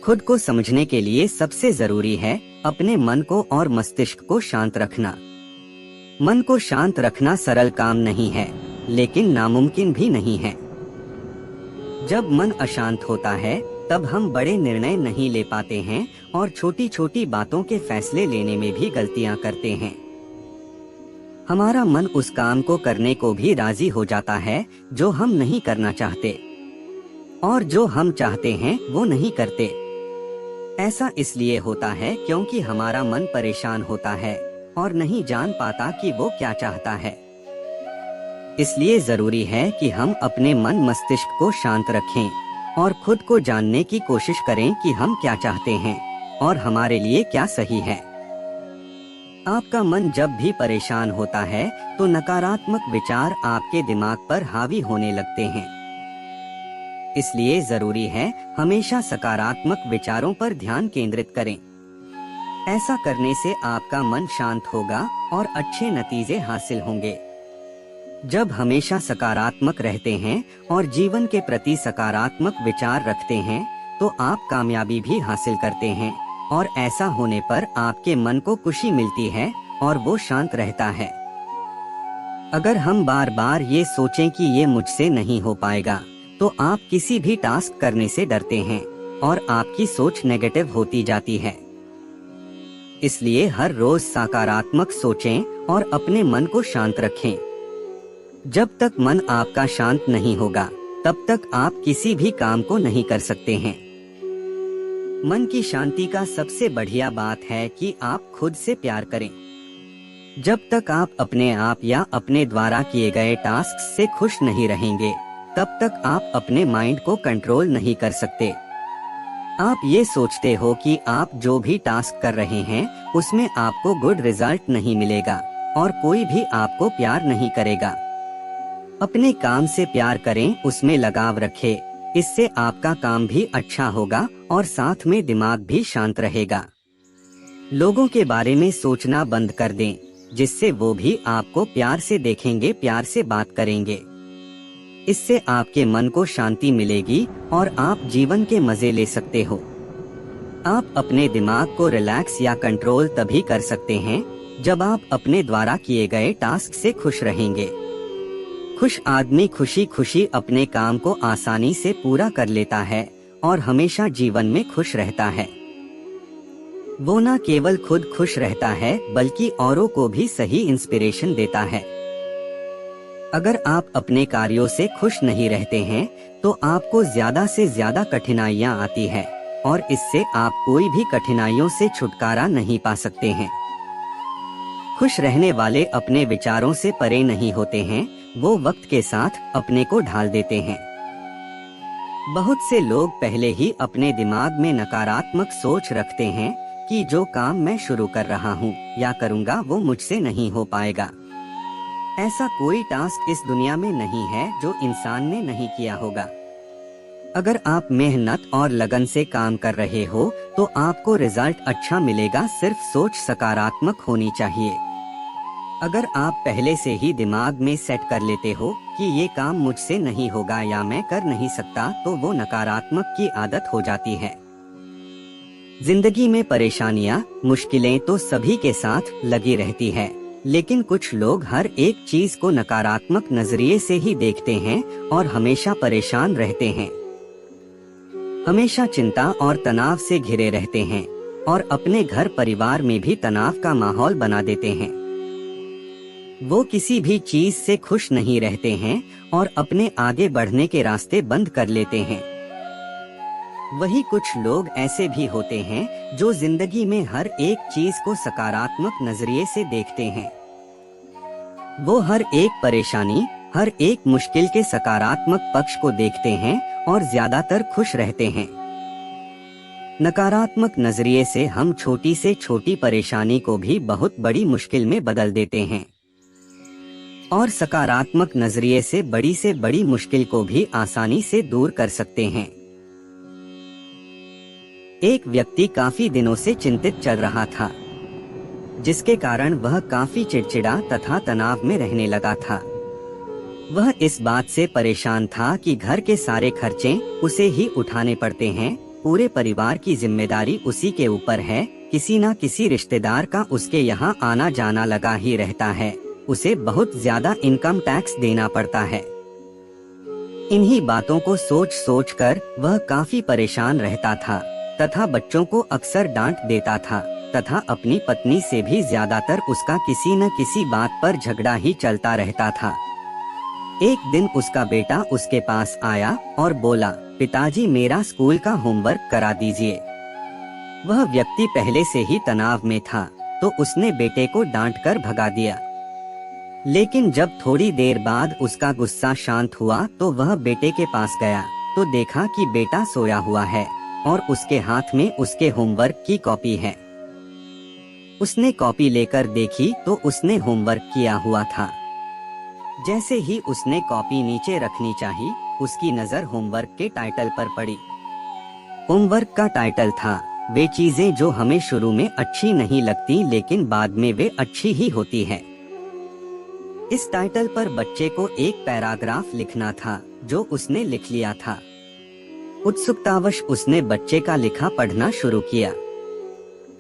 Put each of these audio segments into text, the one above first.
खुद को समझने के लिए सबसे जरूरी है अपने मन को और मस्तिष्क को शांत रखना। मन को शांत रखना सरल काम नहीं है, लेकिन नामुमकिन भी नहीं है। जब मन अशांत होता है तब हम बड़े निर्णय नहीं ले पाते हैं और छोटी छोटी बातों के फैसले लेने में भी गलतियां करते हैं। हमारा मन उस काम को करने को भी राजी हो जाता है जो हम नहीं करना चाहते, और जो हम चाहते हैं वो नहीं करते। ऐसा इसलिए होता है क्योंकि हमारा मन परेशान होता है और नहीं जान पाता कि वो क्या चाहता है। इसलिए जरूरी है कि हम अपने मन मस्तिष्क को शांत रखें और खुद को जानने की कोशिश करें कि हम क्या चाहते हैं और हमारे लिए क्या सही है। आपका मन जब भी परेशान होता है तो नकारात्मक विचार आपके दिमाग पर हावी होने लगते हैं। इसलिए जरूरी है हमेशा सकारात्मक विचारों पर ध्यान केंद्रित करें। ऐसा करने से आपका मन शांत होगा और अच्छे नतीजे हासिल होंगे। जब हमेशा सकारात्मक रहते हैं और जीवन के प्रति सकारात्मक विचार रखते हैं तो आप कामयाबी भी हासिल करते हैं, और ऐसा होने पर आपके मन को खुशी मिलती है और वो शांत रहता है। अगर हम बार बार ये सोचें कि ये मुझसे नहीं हो पाएगा तो आप किसी भी टास्क करने से डरते हैं और आपकी सोच नेगेटिव होती जाती है। इसलिए हर रोज सकारात्मक सोचें और अपने मन को शांत रखें। जब तक मन आपका शांत नहीं होगा तब तक आप किसी भी काम को नहीं कर सकते हैं। मन की शांति का सबसे बढ़िया बात है कि आप खुद से प्यार करें। जब तक आप अपने आप या अपने द्वारा किए गए टास्क से खुश नहीं रहेंगे तब तक आप अपने माइंड को कंट्रोल नहीं कर सकते। आप ये सोचते हो कि आप जो भी टास्क कर रहे हैं उसमें आपको गुड रिजल्ट नहीं मिलेगा और कोई भी आपको प्यार नहीं करेगा। अपने काम से प्यार करें, उसमें लगाव रखें। इससे आपका काम भी अच्छा होगा और साथ में दिमाग भी शांत रहेगा। लोगों के बारे में सोचना बंद कर दें, जिससे वो भी आपको प्यार से देखेंगे, प्यार से बात करेंगे। इससे आपके मन को शांति मिलेगी और आप जीवन के मजे ले सकते हो। आप अपने दिमाग को रिलैक्स या कंट्रोल तभी कर सकते हैं जब आप अपने द्वारा किए गए टास्क से खुश रहेंगे। खुश आदमी खुशी खुशी अपने काम को आसानी से पूरा कर लेता है और हमेशा जीवन में खुश रहता है। वो न केवल खुद खुश रहता है बल्कि औरों को भी सही इंस्पिरेशन देता है। अगर आप अपने कार्यों से खुश नहीं रहते हैं तो आपको ज्यादा से ज्यादा कठिनाइयां आती है और इससे आप कोई भी कठिनाइयों से छुटकारा नहीं पा सकते हैं। खुश रहने वाले अपने विचारों से परे नहीं होते हैं, वो वक्त के साथ अपने को ढाल देते हैं। बहुत से लोग पहले ही अपने दिमाग में नकारात्मक सोच रखते हैं कि जो काम मैं शुरू कर रहा हूँ या करूँगा वो मुझसे नहीं हो पाएगा। ऐसा कोई टास्क इस दुनिया में नहीं है जो इंसान ने नहीं किया होगा। अगर आप मेहनत और लगन से काम कर रहे हो तो आपको रिजल्ट अच्छा मिलेगा, सिर्फ सोच सकारात्मक होनी चाहिए। अगर आप पहले से ही दिमाग में सेट कर लेते हो कि ये काम मुझसे नहीं होगा या मैं कर नहीं सकता तो वो नकारात्मक की आदत हो जाती है। जिंदगी में परेशानियां, मुश्किलें तो सभी के साथ लगी रहती है, लेकिन कुछ लोग हर एक चीज को नकारात्मक नजरिए से ही देखते हैं और हमेशा परेशान रहते हैं। हमेशा चिंता और तनाव से घिरे रहते हैं और अपने घर परिवार में भी तनाव का माहौल बना देते हैं। वो किसी भी चीज से खुश नहीं रहते हैं और अपने आगे बढ़ने के रास्ते बंद कर लेते हैं। वही कुछ लोग ऐसे भी होते हैं जो जिंदगी में हर एक चीज को सकारात्मक नजरिए से देखते हैं। वो हर एक परेशानी, हर एक मुश्किल के सकारात्मक पक्ष को देखते हैं और ज्यादातर खुश रहते हैं। नकारात्मक नजरिए से हम छोटी से छोटी परेशानी को भी बहुत बड़ी मुश्किल में बदल देते हैं और सकारात्मक नजरिए से बड़ी मुश्किल को भी आसानी से दूर कर सकते हैं। एक व्यक्ति काफी दिनों से चिंतित चल रहा था, जिसके कारण वह काफी चिड़चिड़ा तथा तनाव में रहने लगा था। वह इस बात से परेशान था कि घर के सारे खर्चे उसे ही उठाने पड़ते हैं पूरे परिवार की जिम्मेदारी उसी के ऊपर है। किसी ना किसी रिश्तेदार का उसके यहाँ आना जाना लगा ही रहता है। उसे बहुत ज्यादा इनकम टैक्स देना पड़ता है। इन्हीं बातों को सोच सोच कर वह काफी परेशान रहता था तथा बच्चों को अक्सर डांट देता था तथा अपनी पत्नी से भी ज्यादातर उसका किसी न किसी बात पर झगड़ा ही चलता रहता था। एक दिन उसका बेटा उसके पास आया और बोला, पिताजी मेरा स्कूल का होमवर्क करा दीजिए। वह व्यक्ति पहले से ही तनाव में था तो उसने बेटे को डांट कर भगा दिया। लेकिन जब थोड़ी देर बाद उसका गुस्सा शांत हुआ तो वह बेटे के पास गया तो देखा कि बेटा सोया हुआ है और उसके हाथ में उसके होमवर्क की कॉपी है। उसने कॉपी लेकर देखी तो उसने होमवर्क किया हुआ था। जैसे ही उसने कॉपी नीचे रखनी चाहिए, उसकी नजर होमवर्क के टाइटल पर पड़ी। होमवर्क का टाइटल था, वे चीजें जो हमें शुरू में अच्छी नहीं लगती लेकिन बाद में वे अच्छी ही होती है। इस टाइटल पर बच्चे को एक पैराग्राफ लिखना था जो उसने लिख लिया था। उत्सुकतावश उसने बच्चे का लिखा पढ़ना शुरू किया।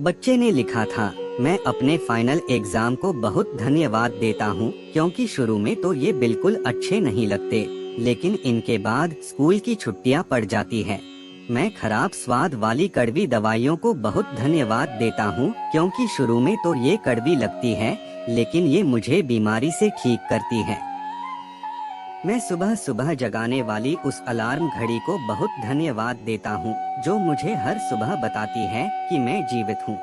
बच्चे ने लिखा था, मैं अपने फाइनल एग्जाम को बहुत धन्यवाद देता हूँ क्योंकि शुरू में तो ये बिल्कुल अच्छे नहीं लगते लेकिन इनके बाद स्कूल की छुट्टियाँ पड़ जाती है। मैं खराब स्वाद वाली कड़वी दवाइयों को बहुत धन्यवाद देता हूँ क्योंकि शुरू में तो ये कड़वी लगती है लेकिन ये मुझे बीमारी से ठीक करती है। मैं सुबह सुबह जगाने वाली उस अलार्म घड़ी को बहुत धन्यवाद देता हूँ जो मुझे हर सुबह बताती है कि मैं जीवित हूँ।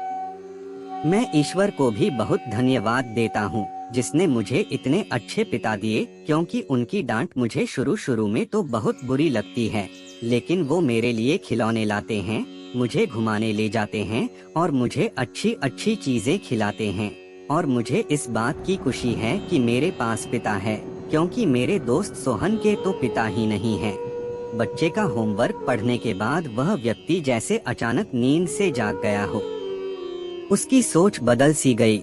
मैं ईश्वर को भी बहुत धन्यवाद देता हूँ जिसने मुझे इतने अच्छे पिता दिए क्योंकि उनकी डांट मुझे शुरू में तो बहुत बुरी लगती है लेकिन वो मेरे लिए खिलौने लाते हैं, मुझे घुमाने ले जाते हैं और मुझे अच्छी अच्छी चीजें खिलाते हैं। और मुझे इस बात की खुशी है कि मेरे पास पिता है क्योंकि मेरे दोस्त सोहन के तो पिता ही नहीं है। बच्चे का होमवर्क पढ़ने के बाद वह व्यक्ति जैसे अचानक नींद से जाग गया हो। उसकी सोच बदल सी गई।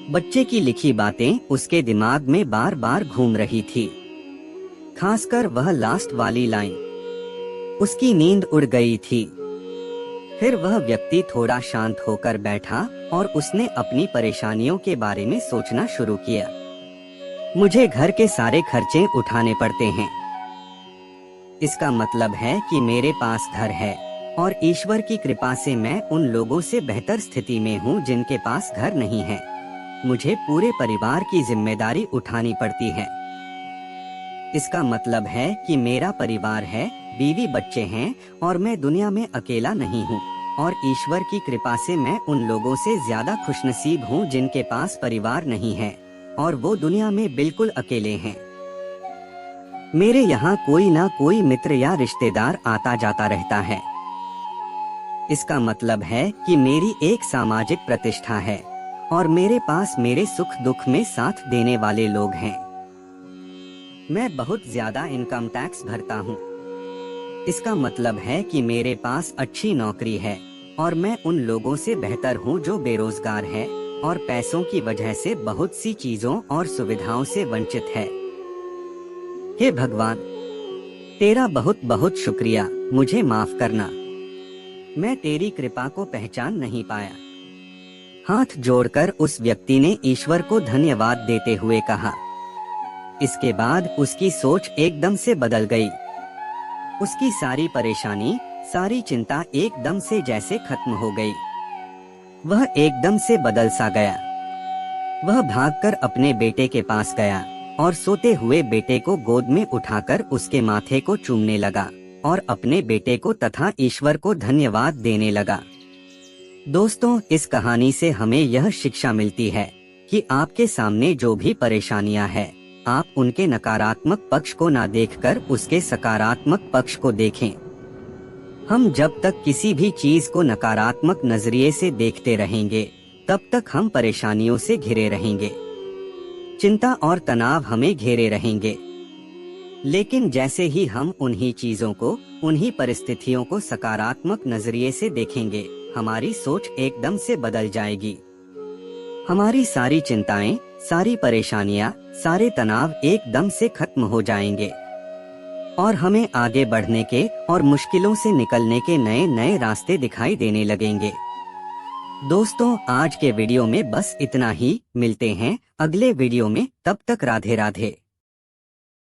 बच्चे की लिखी बातें उसके दिमाग में बार बार घूम रही थी, खासकर वह लास्ट वाली लाइन। उसकी नींद उड़ गई थी। फिर वह व्यक्ति थोड़ा शांत होकर बैठा और उसने अपनी परेशानियों के बारे में सोचना शुरू किया। मुझे घर के सारे खर्चे उठाने पड़ते हैं। इसका मतलब है कि मेरे पास घर है और ईश्वर की कृपा से मैं उन लोगों से बेहतर स्थिति में हूँ जिनके पास घर नहीं है। मुझे पूरे परिवार की जिम्मेदारी उठानी पड़ती है। इसका मतलब है कि मेरा परिवार है, बीवी बच्चे हैं और मैं दुनिया में अकेला नहीं हूँ। और ईश्वर की कृपा से मैं उन लोगों से ज्यादा खुशनसीब हूँ जिनके पास परिवार नहीं है और वो दुनिया में बिल्कुल अकेले हैं। मेरे यहाँ कोई ना कोई मित्र या रिश्तेदार आता जाता रहता है। इसका मतलब है कि मेरी एक सामाजिक प्रतिष्ठा है और मेरे पास मेरे सुख दुख में साथ देने वाले लोग हैं। मैं बहुत ज्यादा इनकम टैक्स भरता हूँ। इसका मतलब है कि मेरे पास अच्छी नौकरी है और मैं उन लोगों से बेहतर हूँ जो बेरोजगार है और पैसों की वजह से बहुत सी चीजों और सुविधाओं से वंचित है। हे भगवान, तेरा बहुत बहुत शुक्रिया, मुझे माफ करना। मैं तेरी कृपा को पहचान नहीं पाया। हाथ जोड़कर उस व्यक्ति ने ईश्वर को धन्यवाद देते हुए कहा। इसके बाद उसकी सोच एकदम से बदल गई। उसकी सारी परेशानी, सारी चिंता एकदम से जैसे खत्म हो गई। वह एकदम से बदल सा गया। वह भागकर अपने बेटे के पास गया और सोते हुए बेटे को गोद में उठाकर उसके माथे को चूमने लगा और अपने बेटे को तथा ईश्वर को धन्यवाद देने लगा। दोस्तों, इस कहानी से हमें यह शिक्षा मिलती है कि आपके सामने जो भी परेशानियां हैं, आप उनके नकारात्मक पक्ष को ना देखकर उसके सकारात्मक पक्ष को देखें। हम जब तक किसी भी चीज को नकारात्मक नजरिए से देखते रहेंगे, तब तक हम परेशानियों से घिरे रहेंगे। चिंता और तनाव हमें घेरे रहेंगे। लेकिन जैसे ही हम उन्हीं चीजों को, उन्हीं परिस्थितियों को सकारात्मक नजरिए से देखेंगे, हमारी सोच एकदम से बदल जाएगी। हमारी सारी चिंताएं, सारी परेशानियां, सारे तनाव एकदम से खत्म हो जाएंगे। और हमें आगे बढ़ने के और मुश्किलों से निकलने के नए नए रास्ते दिखाई देने लगेंगे। दोस्तों, आज के वीडियो में बस इतना ही। मिलते हैं अगले वीडियो में, तब तक राधे राधे।